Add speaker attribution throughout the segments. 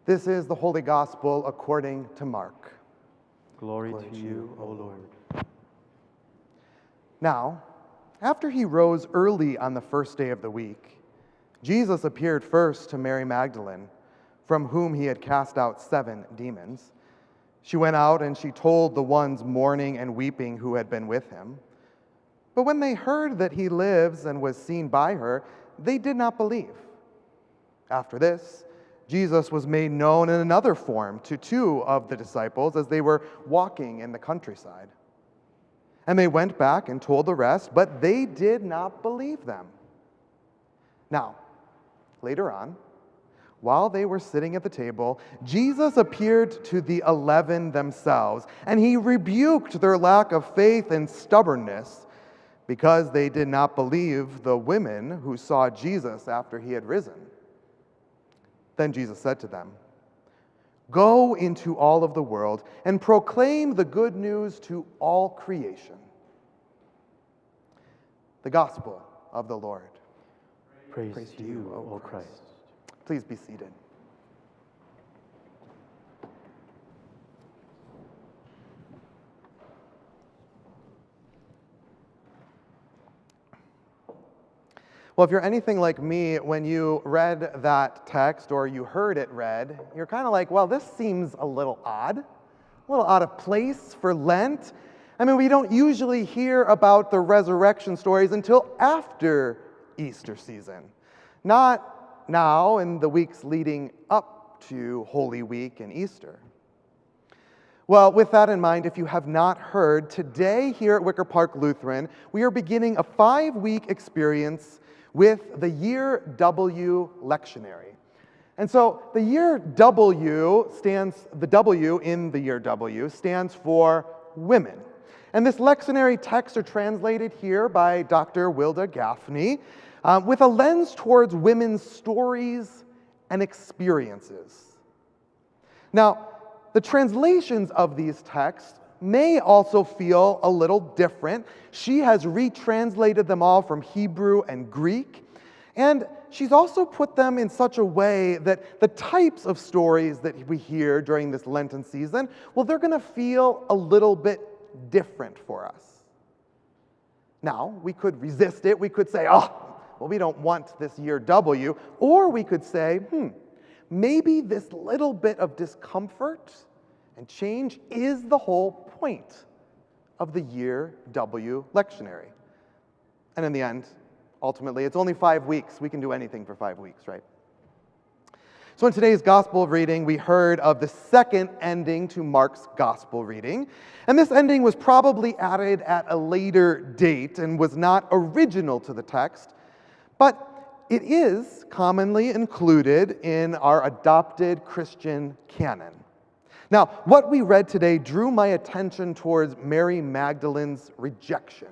Speaker 1: This is the Holy Gospel according to Mark.
Speaker 2: Glory to you, O Lord.
Speaker 1: Now, after he rose early on the first day of the week, Jesus appeared first to Mary Magdalene, from whom he had cast out 7 demons. She went out and she told the ones mourning and weeping who had been with him. But when they heard that he lives and was seen by her, they did not believe. After this, Jesus was made known in another form to 2 of the disciples as they were walking in the countryside. And they went back and told the rest, but they did not believe them. Now, later on, while they were sitting at the table, Jesus appeared to the 11 themselves, and he rebuked their lack of faith and stubbornness because they did not believe the women who saw Jesus after he had risen. Then Jesus said to them, "Go into all of the world and proclaim the good news to all creation." The Gospel of the Lord.
Speaker 2: Praise to you, O Christ.
Speaker 1: Please be seated. Well, if you're anything like me, when you read that text or you heard it read, you're kind of like, well, this seems a little odd of place for Lent. I mean, we don't usually hear about the resurrection stories until after Easter season, not now in the weeks leading up to Holy Week and Easter. Well, with that in mind, if you have not heard, today here at Wicker Park Lutheran, we are beginning a 5-week experience with the Year W lectionary. And so the Year W the W in the Year W stands for women. And this lectionary texts are translated here by Dr. Wilda Gaffney with a lens towards women's stories and experiences. Now, the translations of these texts may also feel a little different. She has retranslated them all from Hebrew and Greek, and she's also put them in such a way that the types of stories that we hear during this Lenten season, well, they're going to feel a little bit different for us. Now, we could resist it. We could say, well, we don't want this Year W, or we could say, maybe this little bit of discomfort and change is the whole point of the Year W lectionary. And in the end, ultimately, it's only 5 weeks. We can do anything for 5 weeks, right? So in today's gospel reading, we heard of the second ending to Mark's gospel reading. And this ending was probably added at a later date and was not original to the text, but it is commonly included in our adopted Christian canon. Now, what we read today drew my attention towards Mary Magdalene's rejection.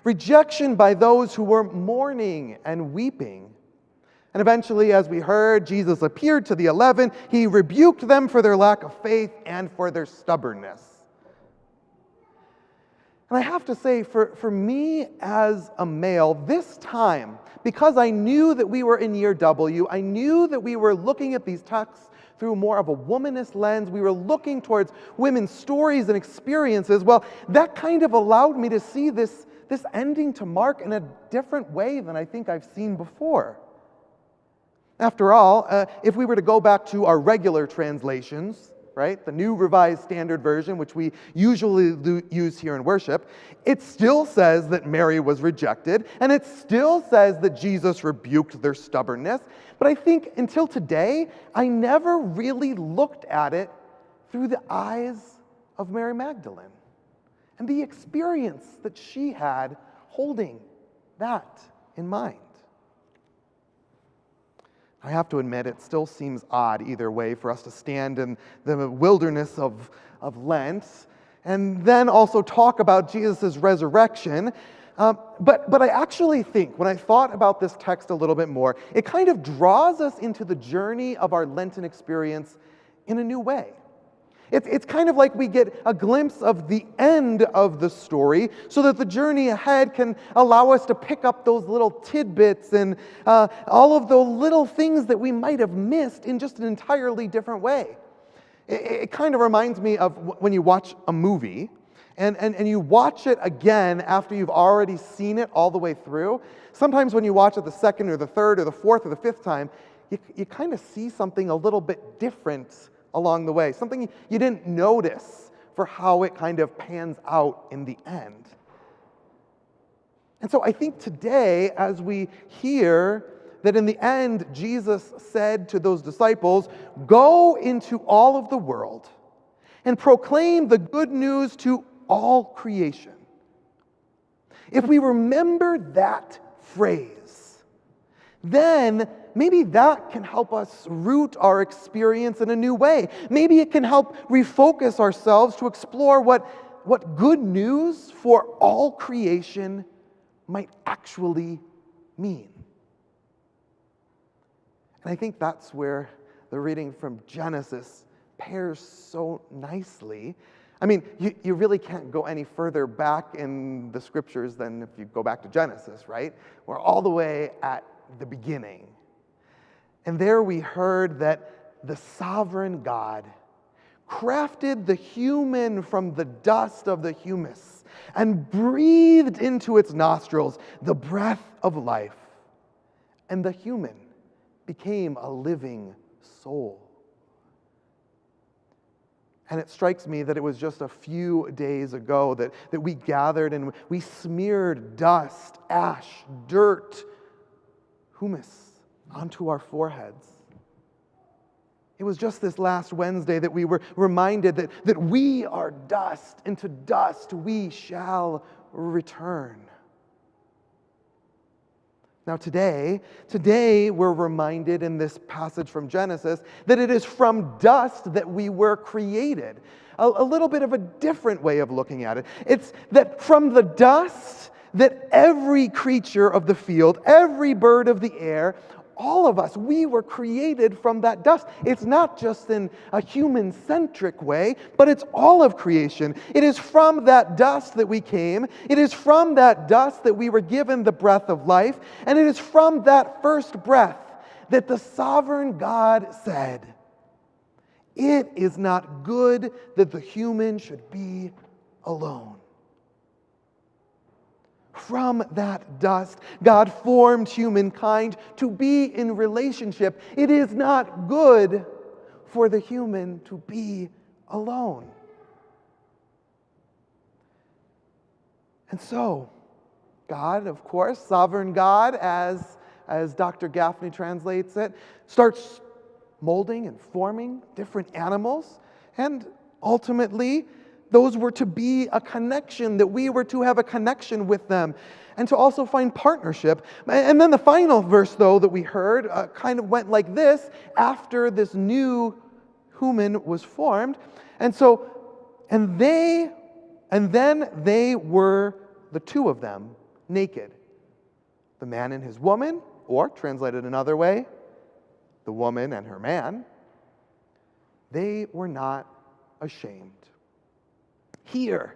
Speaker 1: Rejection by those who were mourning and weeping. And eventually, as we heard, Jesus appeared to the 11. He rebuked them for their lack of faith and for their stubbornness. And I have to say, for me as a male, this time, because I knew that we were in Year W, I knew that we were looking at these texts through more of a womanist lens, we were looking towards women's stories and experiences, well, that kind of allowed me to see this ending to Mark in a different way than I think I've seen before. After all, if we were to go back to our regular translations, right, the New Revised Standard Version, which we usually use here in worship, it still says that Mary was rejected, and it still says that Jesus rebuked their stubbornness. But I think until today, I never really looked at it through the eyes of Mary Magdalene and the experience that she had holding that in mind. I have to admit, it still seems odd either way for us to stand in the wilderness of Lent and then also talk about Jesus' resurrection. But I actually think, when I thought about this text a little bit more, it kind of draws us into the journey of our Lenten experience in a new way. It's kind of like we get a glimpse of the end of the story so that the journey ahead can allow us to pick up those little tidbits and all of the little things that we might have missed in just an entirely different way. It kind of reminds me of when you watch a movie and you watch it again after you've already seen it all the way through. Sometimes when you watch it the second or the third or the fourth or the fifth time, you kind of see something a little bit different along the way, something you didn't notice for how it kind of pans out in the end. And so I think today, as we hear that in the end, Jesus said to those disciples, "Go into all of the world and proclaim the good news to all creation." If we remember that phrase, then maybe that can help us root our experience in a new way. Maybe it can help refocus ourselves to explore what good news for all creation might actually mean. And I think that's where the reading from Genesis pairs so nicely. I mean, you really can't go any further back in the scriptures than if you go back to Genesis, right? We're all the way at the beginning. And there we heard that the sovereign God crafted the human from the dust of the humus and breathed into its nostrils the breath of life. And the human became a living soul. And it strikes me that it was just a few days ago that we gathered and we smeared dust, ash, dirt, humus onto our foreheads. It was just this last Wednesday that we were reminded that we are dust, and to dust we shall return. Now today we're reminded in this passage from Genesis that it is from dust that we were created. A little bit of a different way of looking at it. It's that from the dust that every creature of the field, every bird of the air, all of us, we were created from that dust. It's not just in a human-centric way, but it's all of creation. It is from that dust that we came. It is from that dust that we were given the breath of life. And it is from that first breath that the sovereign God said, "It is not good that the human should be alone." From that dust, God formed humankind to be in relationship. It is not good for the human to be alone. And so, God, of course, sovereign God, as Dr. Gaffney translates it, starts molding and forming different animals, and ultimately, those were to be a connection, that we were to have a connection with them and to also find partnership. And then the final verse, though, that we heard kind of went like this after this new human was formed. And then they were, the two of them, naked. The man and his woman, or translated another way, the woman and her man. They were not ashamed. Here,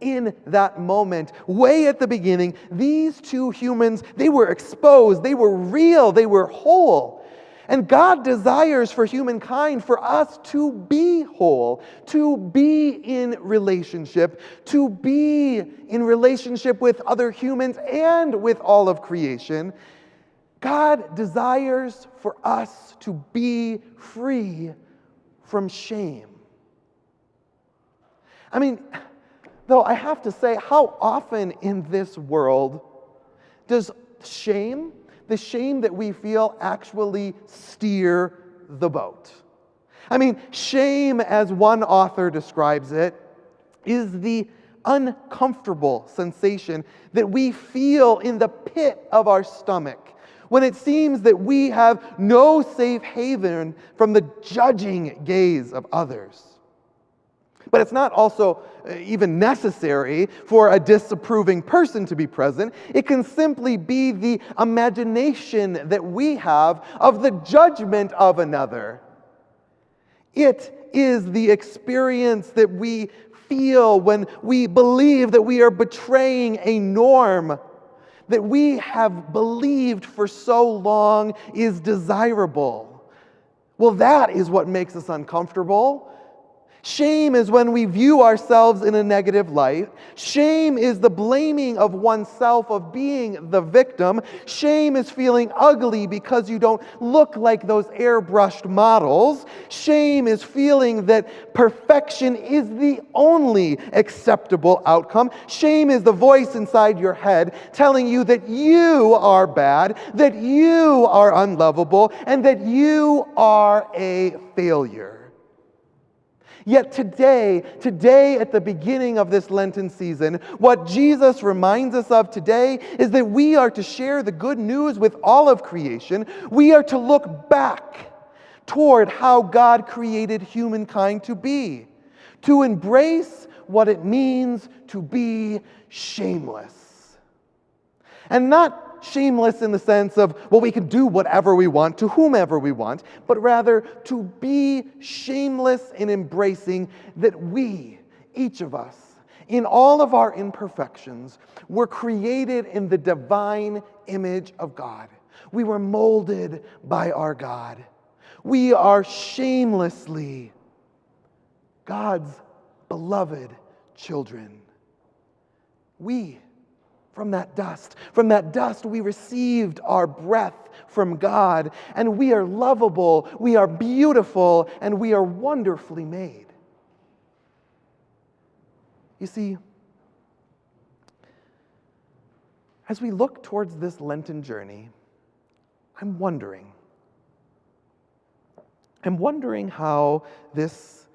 Speaker 1: in that moment, way at the beginning, these two humans, they were exposed, they were real, they were whole. And God desires for humankind, for us to be whole, to be in relationship with other humans and with all of creation. God desires for us to be free from shame. I mean, though I have to say, how often in this world does shame, the shame that we feel, actually steer the boat? I mean, shame, as one author describes it, is the uncomfortable sensation that we feel in the pit of our stomach when it seems that we have no safe haven from the judging gaze of others. But it's not also even necessary for a disapproving person to be present. It can simply be the imagination that we have of the judgment of another. It is the experience that we feel when we believe that we are betraying a norm that we have believed for so long is desirable. Well, that is what makes us uncomfortable. Shame is when we view ourselves in a negative light. Shame is the blaming of oneself, of being the victim. Shame is feeling ugly because you don't look like those airbrushed models. Shame is feeling that perfection is the only acceptable outcome. Shame is the voice inside your head telling you that you are bad, that you are unlovable, and that you are a failure. Yet today at the beginning of this Lenten season, what Jesus reminds us of today is that we are to share the good news with all of creation. We are to look back toward how God created humankind to be, to embrace what it means to be shameless. And not shameless in the sense of, well, we can do whatever we want to whomever we want, but rather to be shameless in embracing that we, each of us, in all of our imperfections, were created in the divine image of God. We were molded by our God. We are shamelessly God's beloved children. From that dust we received our breath from God, and we are lovable, we are beautiful, and we are wonderfully made. You see, as we look towards this Lenten journey, I'm wondering how this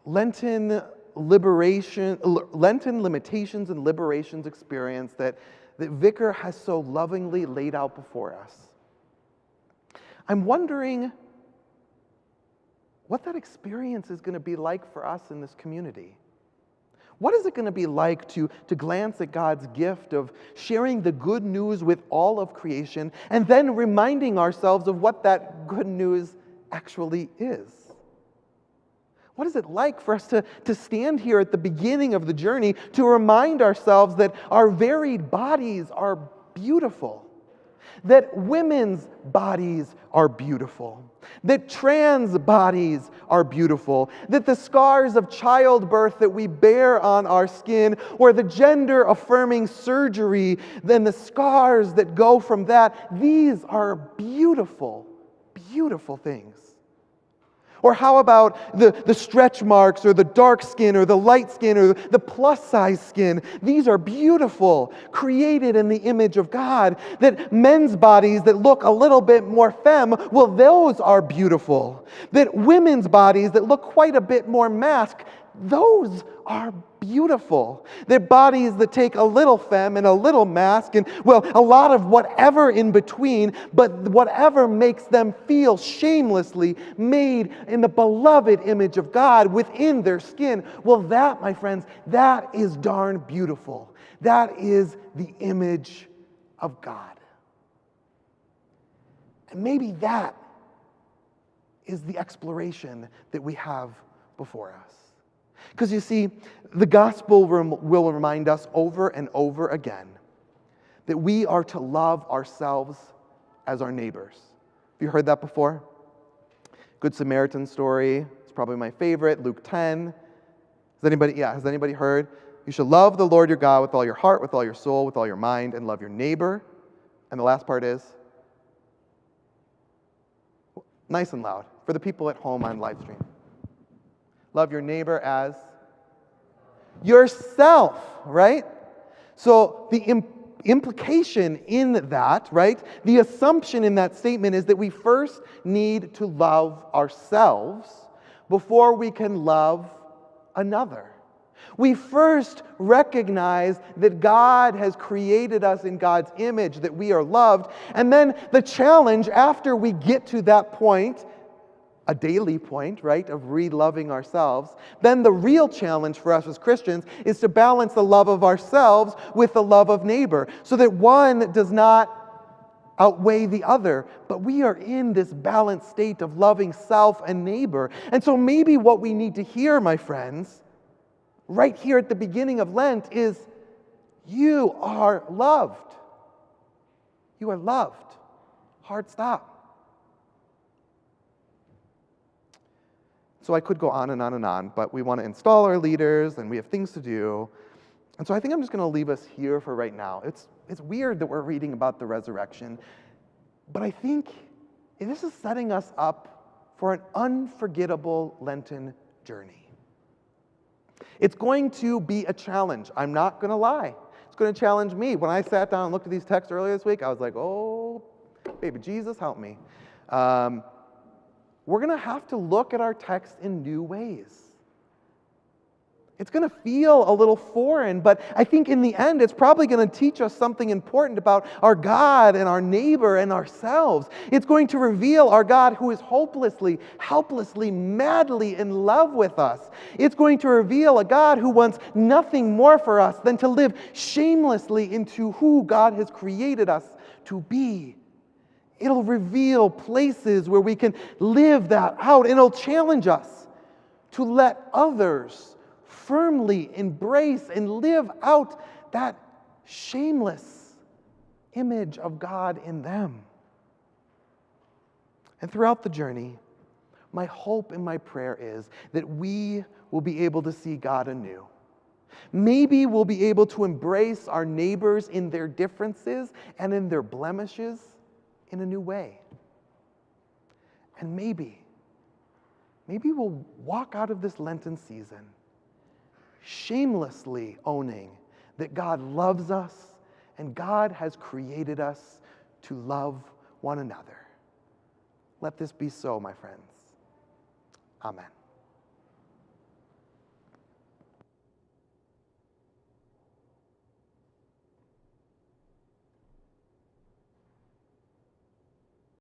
Speaker 1: Lenten limitations and liberations experience that Vicar has so lovingly laid out before us. I'm wondering what that experience is going to be like for us in this community. What is it going to be like to glance at God's gift of sharing the good news with all of creation and then reminding ourselves of what that good news actually is? What is it like for us to stand here at the beginning of the journey to remind ourselves that our varied bodies are beautiful, that women's bodies are beautiful, that trans bodies are beautiful, that the scars of childbirth that we bear on our skin, or the gender-affirming surgery, then the scars that go from that, these are beautiful, beautiful things. Or how about the stretch marks, or the dark skin, or the light skin, or the plus-size skin? These are beautiful, created in the image of God. That men's bodies that look a little bit more femme, well, those are beautiful. That women's bodies that look quite a bit more masc, those are beautiful. They're bodies that take a little femme and a little masc and, well, a lot of whatever in between, but whatever makes them feel shamelessly made in the beloved image of God within their skin. Well, that, my friends, that is darn beautiful. That is the image of God. And maybe that is the exploration that we have before us. Because you see, the gospel will remind us over and over again that we are to love ourselves as our neighbors. Have you heard that before? Good Samaritan story. It's probably my favorite, Luke 10. Has anybody heard? You shall love the Lord your God with all your heart, with all your soul, with all your mind, and love your neighbor. And the last part is, nice and loud, for the people at home on live stream. Love your neighbor as yourself, right? So the implication in that, right? The assumption in that statement is that we first need to love ourselves before we can love another. We first recognize that God has created us in God's image, that we are loved, and then the challenge after we get to that point, a daily point, right, of re-loving ourselves, then the real challenge for us as Christians is to balance the love of ourselves with the love of neighbor, so that one does not outweigh the other, but we are in this balanced state of loving self and neighbor. And so maybe what we need to hear, my friends, right here at the beginning of Lent is, you are loved. You are loved. Hard stop. So I could go on and on and on, but we want to install our leaders and we have things to do. And so I think I'm just going to leave us here for right now. It's weird that we're reading about the resurrection, but I think this is setting us up for an unforgettable Lenten journey. It's going to be a challenge. I'm not going to lie. It's going to challenge me. When I sat down and looked at these texts earlier this week, I was like, oh, baby Jesus, help me. We're going to have to look at our text in new ways. It's going to feel a little foreign, but I think in the end, it's probably going to teach us something important about our God and our neighbor and ourselves. It's going to reveal our God who is hopelessly, helplessly, madly in love with us. It's going to reveal a God who wants nothing more for us than to live shamelessly into who God has created us to be. It'll reveal places where we can live that out, and it'll challenge us to let others firmly embrace and live out that shameless image of God in them. And throughout the journey, my hope and my prayer is that we will be able to see God anew. Maybe we'll be able to embrace our neighbors in their differences and in their blemishes in a new way. And maybe we'll walk out of this Lenten season shamelessly owning that God loves us and God has created us to love one another. Let this be so, my friends. Amen.